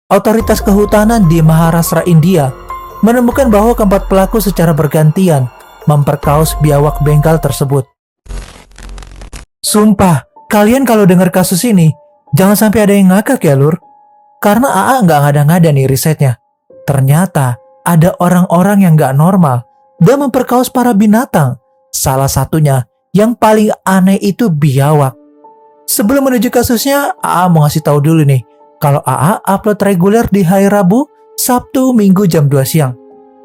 Otoritas kehutanan di Maharashtra, India menemukan bahwa keempat pelaku secara bergantian memperkaos biawak Bengal tersebut. Sumpah, kalian kalau dengar kasus ini, jangan sampai ada yang ngakak ya lur. Karena AA nggak ngada-ngada nih risetnya. Ternyata ada orang-orang yang nggak normal dan memperkaos para binatang. Salah satunya yang paling aneh itu biawak. Sebelum menuju kasusnya, AA mau ngasih tahu dulu nih, kalau AA upload reguler di hari Rabu, Sabtu, Minggu jam 2 siang.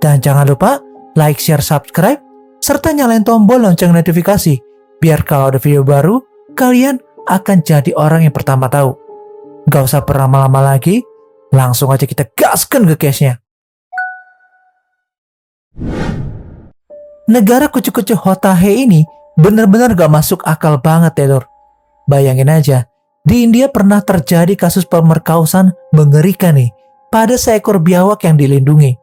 Dan jangan lupa like, share, subscribe, serta nyalain tombol lonceng notifikasi, biar kalau ada video baru, kalian akan jadi orang yang pertama tahu. Gak usah berlama-lama lagi, langsung aja kita gaskan ke case-nya. Negara kucu-kucu Hotahe ini benar-benar gak masuk akal banget ya lor. Bayangin aja, di India pernah terjadi kasus pemerkosaan mengerikan nih pada seekor biawak yang dilindungi.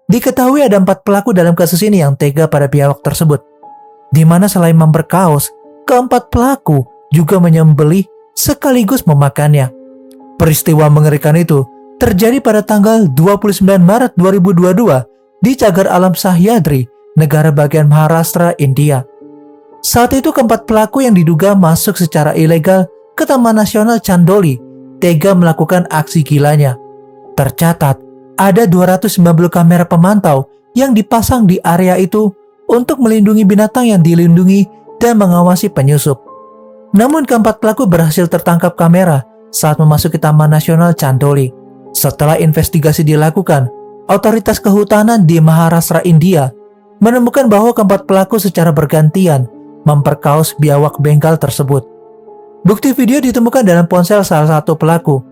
Diketahui ada 4 pelaku dalam kasus ini yang tega pada biawak tersebut, di mana selain memperkaos, keempat pelaku juga menyembelih sekaligus memakannya. Peristiwa mengerikan itu terjadi pada tanggal 29 Maret 2022 di Cagar Alam Sahyadri, negara bagian Maharashtra, India. Saat itu keempat pelaku yang diduga masuk secara ilegal ke Taman Nasional Chandoli tega melakukan aksi gilanya. Tercatat ada 290 kamera pemantau yang dipasang di area itu untuk melindungi binatang yang dilindungi dan mengawasi penyusup. Namun keempat pelaku berhasil tertangkap kamera saat memasuki Taman Nasional Chandoli. Setelah investigasi dilakukan, otoritas kehutanan di Maharashtra, India menemukan bahwa keempat pelaku secara bergantian memperkaos biawak Bengal tersebut. Bukti video ditemukan dalam ponsel salah satu pelaku.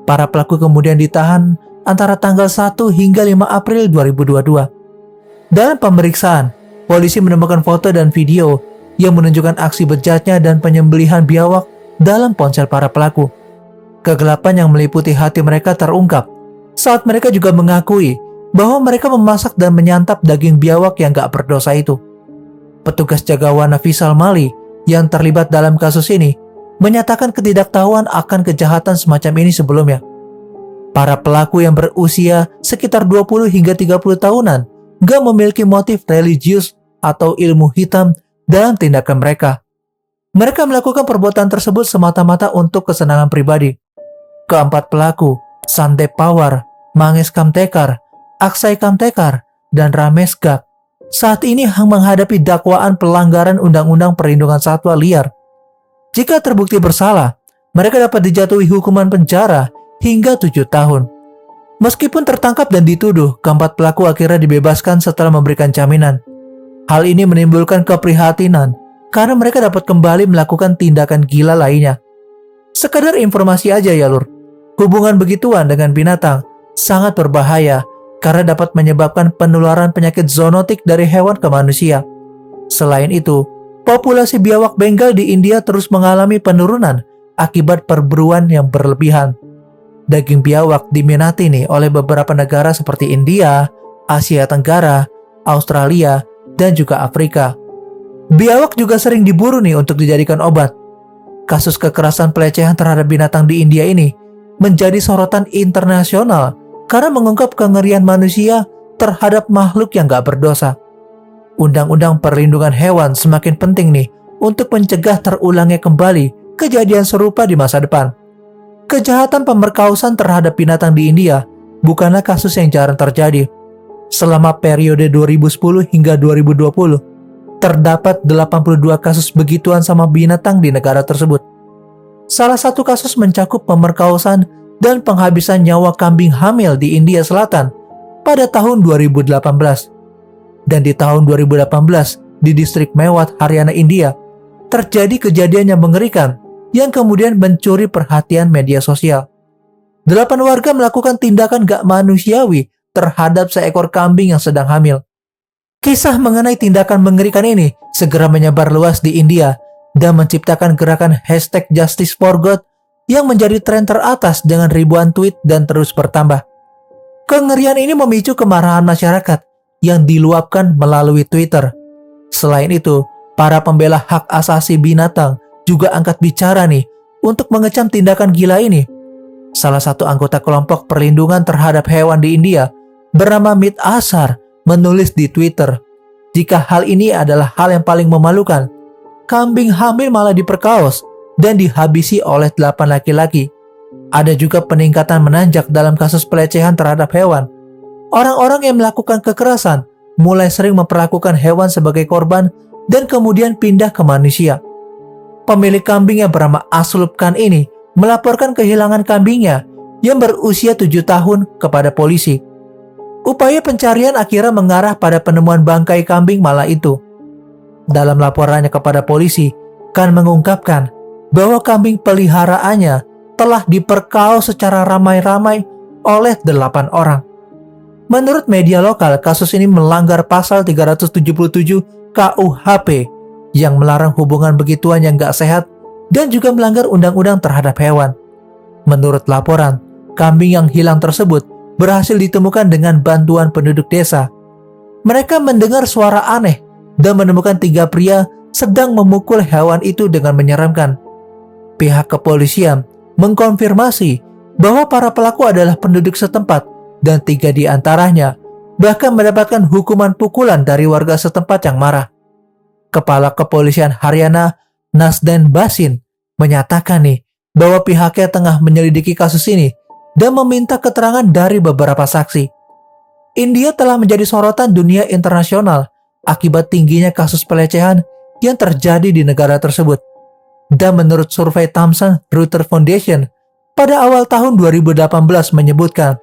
Para pelaku kemudian ditahan antara tanggal 1 hingga 5 April 2022. Dalam pemeriksaan, polisi menemukan foto dan video yang menunjukkan aksi bejatnya dan penyembelihan biawak dalam ponsel para pelaku. Kegelapan yang meliputi hati mereka terungkap saat mereka juga mengakui bahwa mereka memasak dan menyantap daging biawak yang gak berdosa itu. Petugas jagawana Vishal Mali yang terlibat dalam kasus ini menyatakan ketidaktahuan akan kejahatan semacam ini sebelumnya. Para pelaku yang berusia sekitar 20 hingga 30 tahunan gak memiliki motif religius atau ilmu hitam dalam tindakan mereka. Mereka melakukan perbuatan tersebut semata-mata untuk kesenangan pribadi. Keempat pelaku, Sandeep Pawar, Mangesh Kamtekar, Akshay Kamtekar, dan Ramesh Gak, saat ini menghadapi dakwaan pelanggaran Undang-Undang Perlindungan Satwa Liar. Jika terbukti bersalah, mereka dapat dijatuhi hukuman penjara hingga 7 tahun. Meskipun tertangkap dan dituduh, keempat pelaku akhirnya dibebaskan setelah memberikan jaminan. Hal ini menimbulkan keprihatinan karena mereka dapat kembali melakukan tindakan gila lainnya. Sekadar informasi aja ya lur, hubungan begituan dengan binatang sangat berbahaya karena dapat menyebabkan penularan penyakit zoonotik dari hewan ke manusia. Selain itu, populasi biawak Bengal di India terus mengalami penurunan akibat perburuan yang berlebihan. Daging biawak diminati nih oleh beberapa negara seperti India, Asia Tenggara, Australia, dan juga Afrika. Biawak juga sering diburu nih untuk dijadikan obat. Kasus kekerasan pelecehan terhadap binatang di India ini menjadi sorotan internasional karena mengungkap kengerian manusia terhadap makhluk yang gak berdosa. Undang-undang perlindungan hewan semakin penting nih untuk mencegah terulangnya kembali kejadian serupa di masa depan. Kejahatan pemerkosaan terhadap binatang di India bukanlah kasus yang jarang terjadi. Selama periode 2010 hingga 2020, terdapat 82 kasus begituan sama binatang di negara tersebut. Salah satu kasus mencakup pemerkosaan dan penghabisan nyawa kambing hamil di India Selatan pada tahun 2018. Dan di tahun 2018, di distrik Mewat, Haryana, India, terjadi kejadian yang mengerikan yang kemudian mencuri perhatian media sosial. 8 warga melakukan tindakan gak manusiawi terhadap seekor kambing yang sedang hamil. Kisah mengenai tindakan mengerikan ini segera menyebar luas di India dan menciptakan gerakan #JusticeForGoat yang menjadi tren teratas dengan ribuan tweet dan terus bertambah. Kengerian ini memicu kemarahan masyarakat yang diluapkan melalui Twitter. Selain itu, para pembela hak asasi binatang juga angkat bicara nih untuk mengecam tindakan gila ini. Salah satu anggota kelompok perlindungan terhadap hewan di India bernama Mit Asar menulis di Twitter, jika hal ini adalah hal yang paling memalukan, kambing hamil malah diperkaos dan dihabisi oleh 8 laki-laki. Ada juga peningkatan menanjak dalam kasus pelecehan terhadap hewan. Orang-orang yang melakukan kekerasan mulai sering memperlakukan hewan sebagai korban dan kemudian pindah ke manusia. Pemilik kambing yang bernama Aslub Khan ini melaporkan kehilangan kambingnya yang berusia 7 tahun kepada polisi. Upaya pencarian akhirnya mengarah pada penemuan bangkai kambing malang itu. Dalam laporannya kepada polisi, Khan mengungkapkan bahwa kambing peliharaannya telah diperkaos secara ramai-ramai oleh 8 orang. Menurut media lokal, kasus ini melanggar pasal 377 KUHP yang melarang hubungan begituan yang gak sehat dan juga melanggar undang-undang terhadap hewan. Menurut laporan, kambing yang hilang tersebut berhasil ditemukan dengan bantuan penduduk desa. Mereka mendengar suara aneh dan menemukan 3 pria sedang memukul hewan itu dengan menyeramkan. Pihak kepolisian mengkonfirmasi bahwa para pelaku adalah penduduk setempat dan 3 di antaranya bahkan mendapatkan hukuman pukulan dari warga setempat yang marah. Kepala Kepolisian Haryana Nasden Basin menyatakan bahwa pihaknya tengah menyelidiki kasus ini dan meminta keterangan dari beberapa saksi. India telah menjadi sorotan dunia internasional akibat tingginya kasus pelecehan yang terjadi di negara tersebut. Dan menurut survei Thomson Reuters Foundation, pada awal tahun 2018 menyebutkan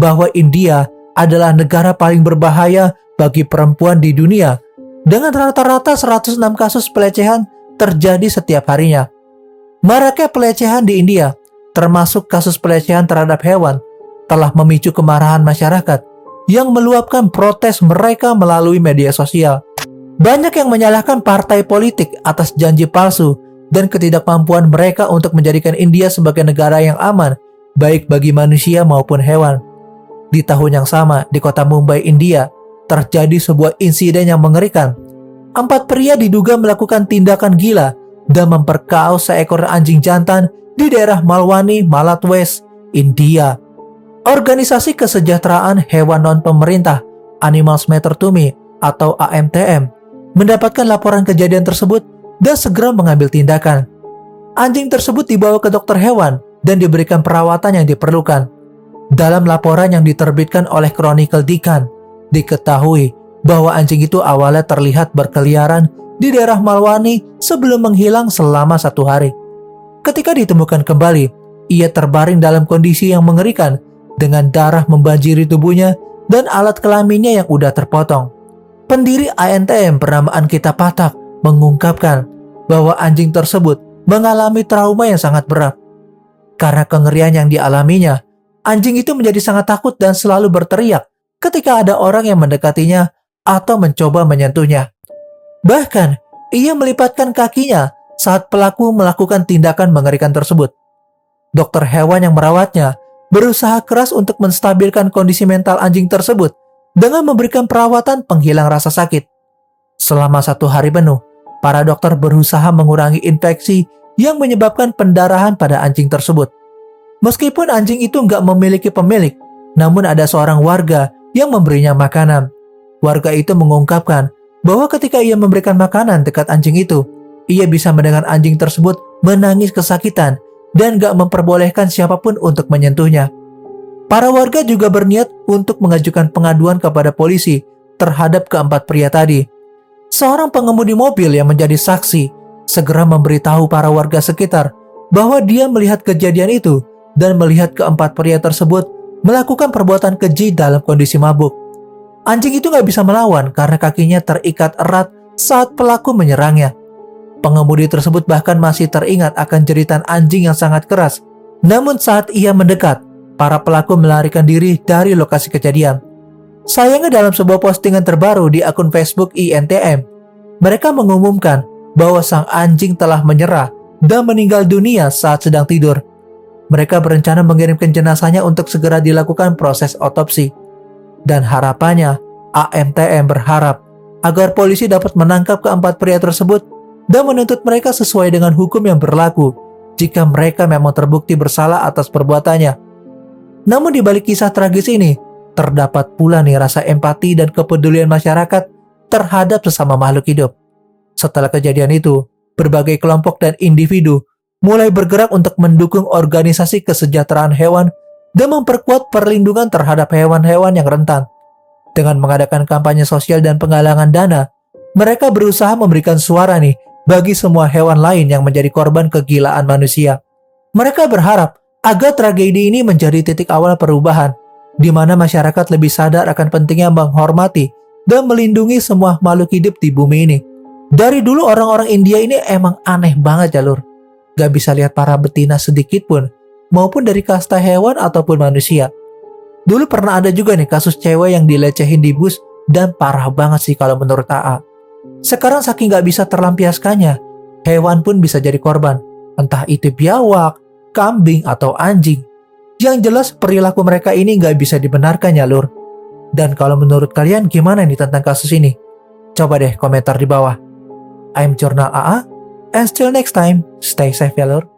bahwa India adalah negara paling berbahaya bagi perempuan di dunia dengan rata-rata 106 kasus pelecehan terjadi setiap harinya. Maraknya pelecehan di India, termasuk kasus pelecehan terhadap hewan, telah memicu kemarahan masyarakat yang meluapkan protes mereka melalui media sosial. Banyak yang menyalahkan partai politik atas janji palsu dan ketidakmampuan mereka untuk menjadikan India sebagai negara yang aman, baik bagi manusia maupun hewan. Di tahun yang sama, di kota Mumbai, India, terjadi sebuah insiden yang mengerikan. 4 pria diduga melakukan tindakan gila dan memperkaos seekor anjing jantan di daerah Malwani, Malat West, India. Organisasi Kesejahteraan Hewan Non-Pemerintah Animals Matter to Me atau AMTM mendapatkan laporan kejadian tersebut dan segera mengambil tindakan. Anjing tersebut dibawa ke dokter hewan dan diberikan perawatan yang diperlukan. Dalam laporan yang diterbitkan oleh Chronicle Deccan, diketahui bahwa anjing itu awalnya terlihat berkeliaran di daerah Malwani sebelum menghilang selama 1 hari. Ketika ditemukan kembali, ia terbaring dalam kondisi yang mengerikan dengan darah membanjiri tubuhnya dan alat kelaminnya yang udah terpotong. Pendiri ANTM bernama Ankita Pathak mengungkapkan bahwa anjing tersebut mengalami trauma yang sangat berat. Karena kengerian yang dialaminya, anjing itu menjadi sangat takut dan selalu berteriak ketika ada orang yang mendekatinya atau mencoba menyentuhnya. Bahkan, ia melipatkan kakinya saat pelaku melakukan tindakan mengerikan tersebut. Dokter hewan yang merawatnya berusaha keras untuk menstabilkan kondisi mental anjing tersebut dengan memberikan perawatan penghilang rasa sakit. Selama 1 hari penuh, para dokter berusaha mengurangi infeksi yang menyebabkan pendarahan pada anjing tersebut. Meskipun anjing itu nggak memiliki pemilik, namun ada seorang warga yang memberinya makanan. Warga itu mengungkapkan bahwa ketika ia memberikan makanan dekat anjing itu, ia bisa mendengar anjing tersebut menangis kesakitan dan gak memperbolehkan siapapun untuk menyentuhnya. Para warga juga berniat untuk mengajukan pengaduan kepada polisi terhadap ke-4 pria tadi. Seorang pengemudi mobil yang menjadi saksi segera memberitahu para warga sekitar bahwa dia melihat kejadian itu dan melihat ke-4 pria tersebut melakukan perbuatan keji dalam kondisi mabuk. Anjing itu gak bisa melawan karena kakinya terikat erat saat pelaku menyerangnya. Pengemudi tersebut bahkan masih teringat akan jeritan anjing yang sangat keras. Namun saat ia mendekat, para pelaku melarikan diri dari lokasi kejadian. Sayangnya dalam sebuah postingan terbaru di akun Facebook INTM, mereka mengumumkan bahwa sang anjing telah menyerah dan meninggal dunia saat sedang tidur. Mereka berencana mengirimkan jenazahnya untuk segera dilakukan proses otopsi. Dan harapannya, AMTM berharap agar polisi dapat menangkap ke-4 pria tersebut dan menuntut mereka sesuai dengan hukum yang berlaku jika mereka memang terbukti bersalah atas perbuatannya. Namun di balik kisah tragis ini, terdapat pula nih rasa empati dan kepedulian masyarakat terhadap sesama makhluk hidup. Setelah kejadian itu, berbagai kelompok dan individu mulai bergerak untuk mendukung organisasi kesejahteraan hewan dan memperkuat perlindungan terhadap hewan-hewan yang rentan. Dengan mengadakan kampanye sosial dan penggalangan dana, mereka berusaha memberikan suara nih bagi semua hewan lain yang menjadi korban kegilaan manusia. Mereka berharap agar tragedi ini menjadi titik awal perubahan, di mana masyarakat lebih sadar akan pentingnya menghormati dan melindungi semua makhluk hidup di bumi ini. Dari dulu orang-orang India ini emang aneh banget jalur. Gak bisa lihat para betina sedikit pun, maupun dari kasta hewan ataupun manusia. Dulu pernah ada juga nih kasus cewek yang dilecehin di bus dan parah banget sih kalau menurut AA. Sekarang saking gak bisa terlampiaskannya, hewan pun bisa jadi korban. Entah itu biawak, kambing, atau anjing. Yang jelas perilaku mereka ini gak bisa dibenarkan ya lur. Dan kalau menurut kalian gimana nih tentang kasus ini? Coba deh komentar di bawah. I'm Jurnal AA, and still next time, stay safe ya lur.